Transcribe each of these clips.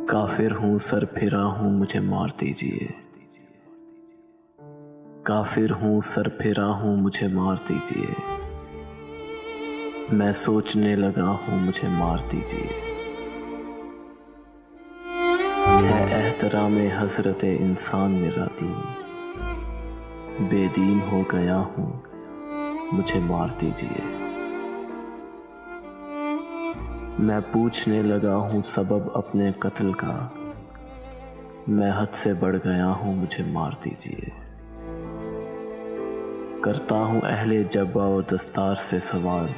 काफिर हूँ, सर फिरा हूँ, मुझे मार दीजिए। काफिर हूँ, सर फिरा हूँ, मुझे मार दीजिए। मैं सोचने लगा हूँ, मुझे मार दीजिए। है एहतरामे हज़रते इंसान मेरा दीन, बेदीन हो गया हूँ, मुझे मार दीजिए। मैं पूछने लगा हूँ सबब अपने कत्ल का, मैं हद से बढ़ गया हूँ, मुझे मार दीजिए। करता हूँ अहले जब्बा और दस्तार से सवाल,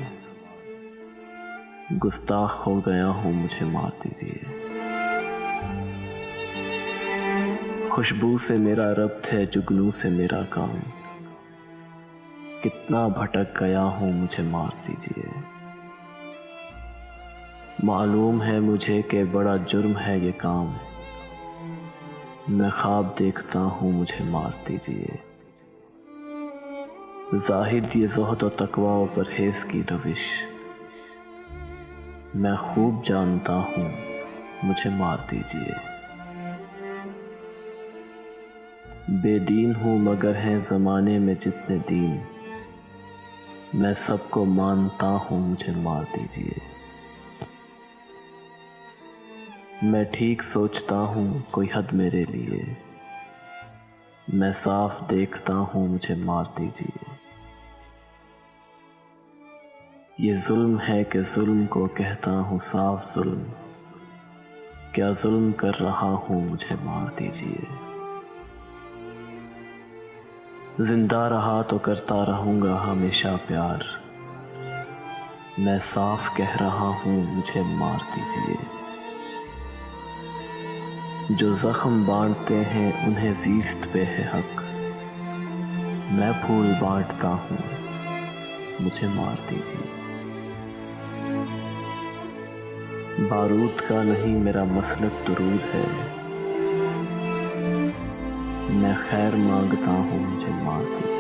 गुस्ताख हो गया हूँ, मुझे मार दीजिए। खुशबू से मेरा रब्त है, जुगनू से मेरा काम, कितना भटक गया हूँ, मुझे मार दीजिए। मालूम है मुझे कि बड़ा जुर्म है ये काम, मैं ख्वाब देखता हूँ, मुझे मार दीजिए। ज़ाहिद ये ज़ुहद और तक़वा और परहेज़ की रविश मैं खूब जानता हूँ, मुझे मार दीजिए। बेदीन हूँ मगर हैं ज़माने में जितने दीन, मैं सबको मानता हूँ, मुझे मार दीजिए। मैं ठीक सोचता हूँ, कोई हद मेरे लिए, मैं साफ देखता हूँ, मुझे मार दीजिए। ये जुल्म है कि जुल्म को कहता हूँ साफ जुल्म, क्या जुल्म कर रहा हूँ, मुझे मार दीजिए। जिंदा रहा तो करता रहूँगा हमेशा प्यार, मैं साफ कह रहा हूँ, मुझे मार दीजिए। जो ज़ख्म बांटते हैं उन्हें ज़ीस्त पे है हक, मैं फूल बांटता हूँ, मुझे मार दीजिए। बारूद का नहीं मेरा मसलक दुरूद है, मैं खैर मांगता हूँ, मुझे मार दीजिए।